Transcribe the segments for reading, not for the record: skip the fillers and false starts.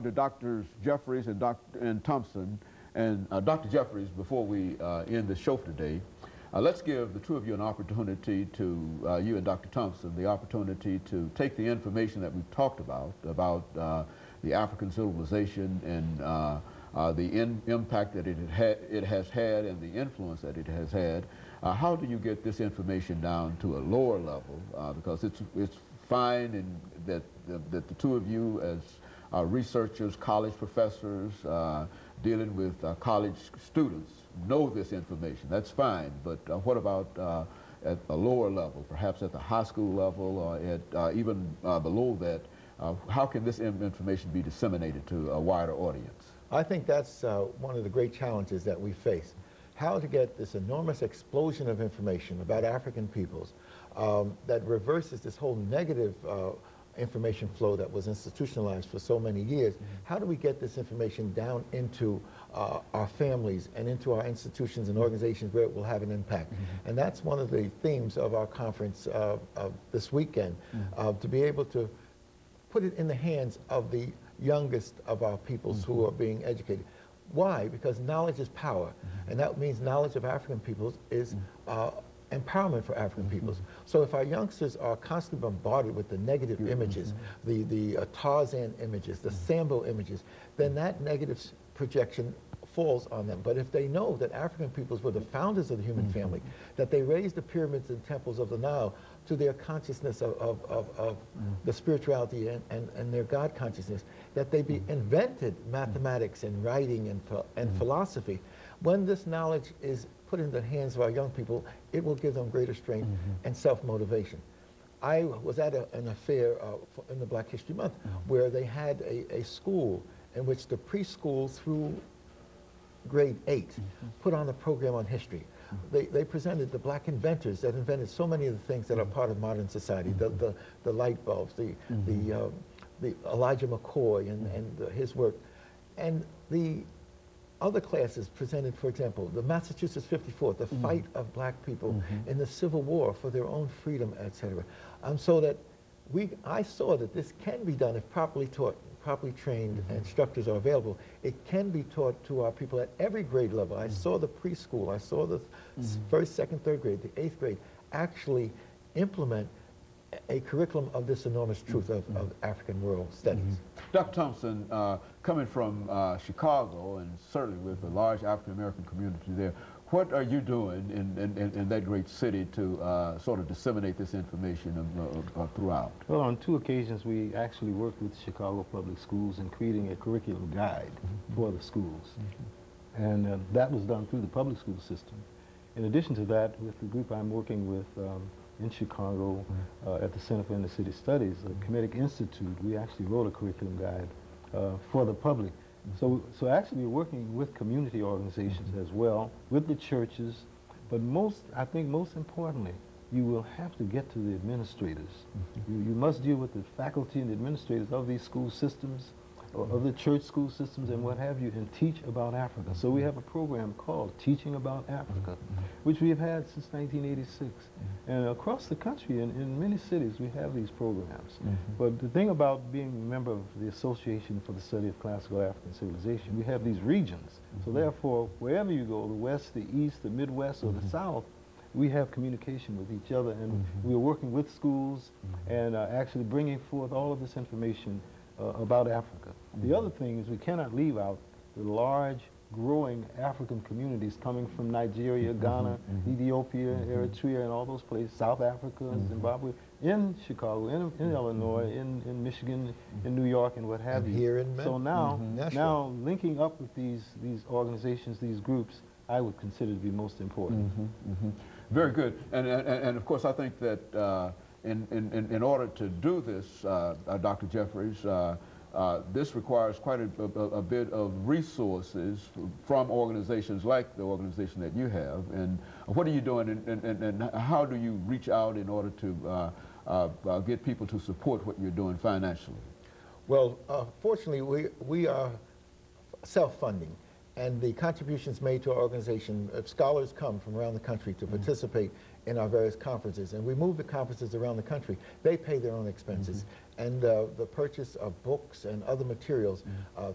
to Doctors Jeffries and Thompson. And Dr. Jeffries, before we end the show for today, let's give the two of you an opportunity to, you and Dr. Thompson, the opportunity to take the information that we've talked about the African civilization and the impact that it has had and the influence that it has had. How do you get this information down to a lower level? Because it's fine and that the two of you as researchers, college professors, dealing with college students know this information. That's fine, but what about at a lower level, perhaps at the high school level or at even below that? How can this information be disseminated to a wider audience? I think that's one of the great challenges that we face. How to get this enormous explosion of information about African peoples that reverses this whole negative information flow that was institutionalized for so many years. How do we get this information down into our families and into our institutions and organizations where it will have an impact? And that's one of the themes of our conference this weekend, to be able to put it in the hands of the youngest of our peoples who are being educated. Why? Because knowledge is power, and that means knowledge of African peoples is empowerment for African peoples. So if our youngsters are constantly bombarded with the negative images, the Tarzan images, the Sambo images, then that negative projection falls on them. But if they know that African peoples were the founders of the human family, that they raised the pyramids and temples of the Nile to their consciousness of the spirituality and their God consciousness, that they invented mathematics and writing and philosophy, when this knowledge is put in the hands of our young people, it will give them greater strength and self-motivation. I was at an affair in the Black History Month where they had a school in which the preschool through grade 8 put on a program on history. They presented the black inventors that invented so many of the things that are part of modern society, the light bulbs, the Elijah McCoy and his work. And the other classes presented, for example, the Massachusetts 54, the fight of black people in the Civil War for their own freedom, etc. So that I saw that this can be done if properly taught, properly trained instructors are available. It can be taught to our people at every grade level. I saw the preschool, I saw the first, second, third grade, the 8th grade actually implement a curriculum of this enormous truth of African world studies. Dr. Thompson, coming from Chicago and certainly with a large African American community there, what are you doing in that great city to sort of disseminate this information throughout? Well, on 2 occasions we actually worked with Chicago Public Schools in creating a curriculum guide for the schools. And that was done through the public school system. In addition to that, with the group I'm working with in Chicago at the Center for Inner City Studies, the Kemetic Institute, we actually wrote a curriculum guide for the public. So actually we're working with community organizations as well, with the churches, but I think most importantly, you will have to get to the administrators. You must deal with the faculty and the administrators of these school systems, or of the church school systems and what have you, and teach about Africa. So we have a program called Teaching About Africa, which we have had since 1986. And across the country, in many cities, we have these programs. But the thing about being a member of the Association for the Study of Classical African Civilization, we have these regions. So therefore, wherever you go, the West, the East, the Midwest, or the South, we have communication with each other, and we're working with schools and actually bringing forth all of this information about Africa. The other thing is we cannot leave out the large, growing African communities coming from Nigeria, Ghana, Ethiopia, Eritrea, and all those places, South Africa, Zimbabwe, in Chicago, in Illinois, in Michigan, in New York, and what have you. Here in so now linking up with these organizations, these groups, I would consider to be most important. Very good. And of course, I think that in order to do this, Dr. Jeffries, this requires quite a bit of resources from organizations like the organization that you have. And what are you doing, and how do you reach out in order to get people to support what you're doing financially? Well, fortunately, we are self-funding. And the contributions made to our organization, if scholars come from around the country to participate in our various conferences, and we move the conferences around the country. They pay their own expenses, and the purchase of books and other materials,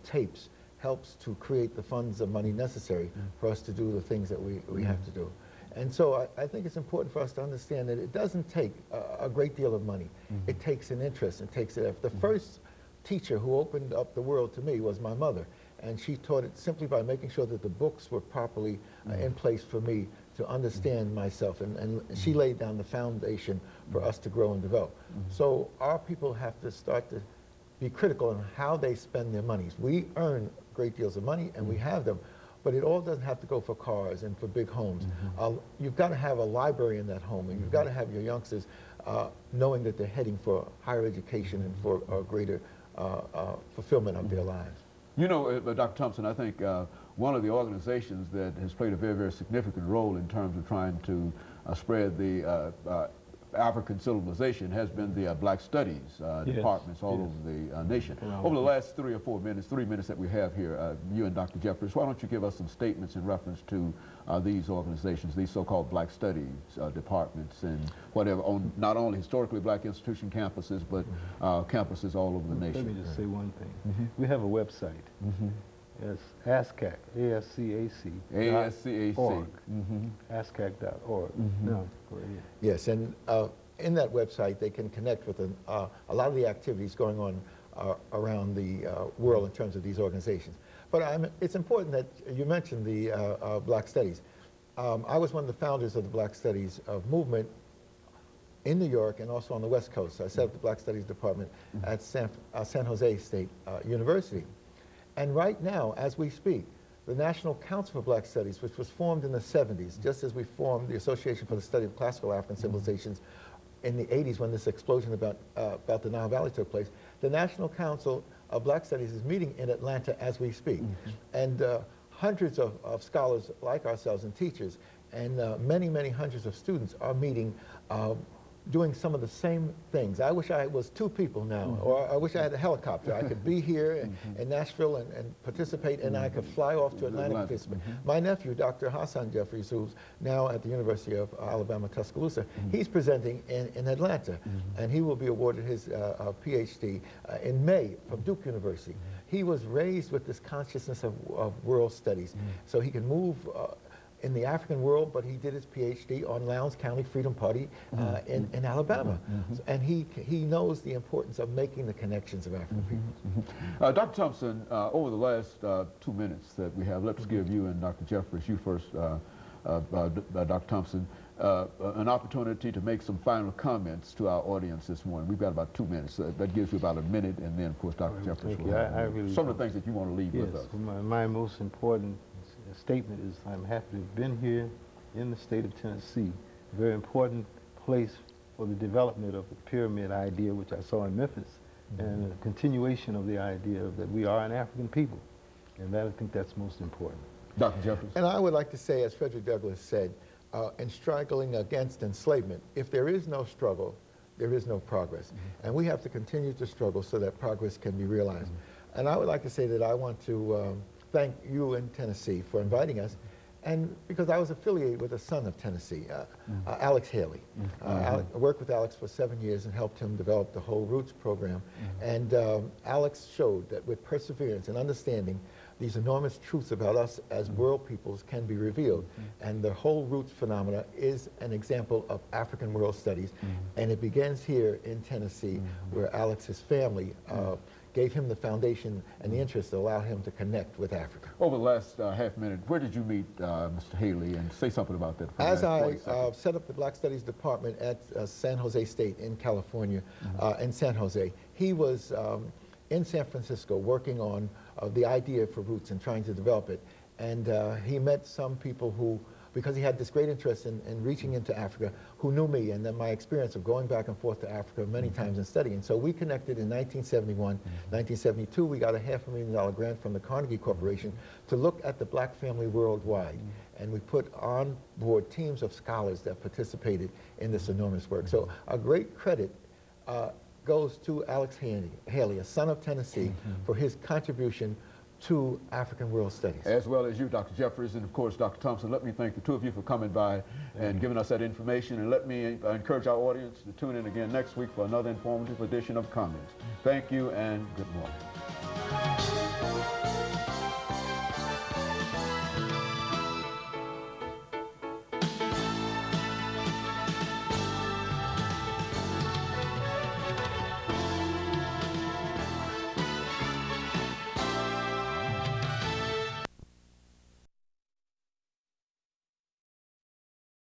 tapes, helps to create the funds of money necessary for us to do the things that we have to do. And so I think it's important for us to understand that it doesn't take a great deal of money. It takes an interest, it takes an effort. The first teacher who opened up the world to me was my mother, and she taught it simply by making sure that the books were properly in place for me to understand myself, and she laid down the foundation for us to grow and develop. So our people have to start to be critical in how they spend their monies. We earn great deals of money, and we have them, but it all doesn't have to go for cars and for big homes. You've got to have a library in that home, and you've got to have your youngsters knowing that they're heading for higher education and for a greater fulfillment of their lives. You know, Dr. Thompson, I think one of the organizations that has played a very, very significant role in terms of trying to spread the African civilization has been the Black Studies departments all over the nation. Over the last 3 or 4 minutes, 3 minutes that we have here, you and Dr. Jeffries, why don't you give us some statements in reference to these organizations, these so-called Black Studies departments, and whatever, on not only historically Black institution campuses, but campuses all over the nation. Let me just say one thing. We have a website. It's ASCAC, A-S-C-A-C. ASCAC. ASCAC.org. No, go ahead. Yes, and in that website they can connect with a lot of the activities going on around the world in terms of these organizations. But it's important that you mentioned the Black Studies. I was one of the founders of the Black Studies movement in New York and also on the West Coast. I set up the Black Studies Department at San Jose State University. And right now, as we speak, the National Council for Black Studies, which was formed in the 70s, just as we formed the Association for the Study of Classical African Civilizations in the 80s when this explosion about the Nile Valley took place, the National Council of Black Studies is meeting in Atlanta as we speak. And hundreds of scholars like ourselves and teachers and many, many hundreds of students are meeting doing some of the same things. I wish I was 2 people now, or I wish I had a helicopter. I could be here in Nashville and participate, and I could fly off to Atlanta and participate. My nephew, Dr. Hassan Jeffries, who's now at the University of Alabama, Tuscaloosa, he's presenting in Atlanta, and he will be awarded his PhD in May from Duke University. He was raised with this consciousness of world studies, so he can move in the African world, but he did his PhD on Lowndes County Freedom Party in Alabama. And he knows the importance of making the connections of African people. Dr. Thompson, over the last 2 minutes that we have, let's give you and Dr. Jeffries, you first, Dr. Thompson, an opportunity to make some final comments to our audience this morning. We've got about 2 minutes. That gives you about a minute, and then, of course, Dr. Jeffries will have some of the things that you want to leave with us. My most important statement is I'm happy to have been here in the state of Tennessee, a very important place for the development of the pyramid idea, which I saw in Memphis, and a continuation of the idea that we are an African people. And I think that's most important. Dr. Jeffries. And I would like to say, as Frederick Douglass said, in struggling against enslavement, if there is no struggle, there is no progress. And we have to continue to struggle so that progress can be realized. And I would like to say that I want to thank you in Tennessee for inviting us, and because I was affiliated with a son of Tennessee, Alex Haley. I worked with Alex for 7 years and helped him develop the Whole Roots program. And Alex showed that with perseverance and understanding, these enormous truths about us as world peoples can be revealed. And the Whole Roots phenomena is an example of African world studies. And it begins here in Tennessee, where Alex's family gave him the foundation and the interest to allow him to connect with Africa. Over the last half minute, where did you meet Mr. Haley, and say something about that? As I set up the Black Studies Department at San Jose State in California, in San Jose, he was in San Francisco working on the idea for Roots and trying to develop it. And he met some people who, because he had this great interest in reaching into Africa, who knew me and then my experience of going back and forth to Africa many times and studying. So we connected in 1971. 1972, we got a $500,000 grant from the Carnegie Corporation to look at the Black family worldwide. And we put on board teams of scholars that participated in this enormous work. So a great credit goes to Alex Haley, a son of Tennessee, for his contribution to African World Studies. As well as you, Dr. Jeffries, and of course, Dr. Thompson. Let me thank the two of you for coming by and giving us that information, and let me encourage our audience to tune in again next week for another informative edition of Comments. Thank you and good morning.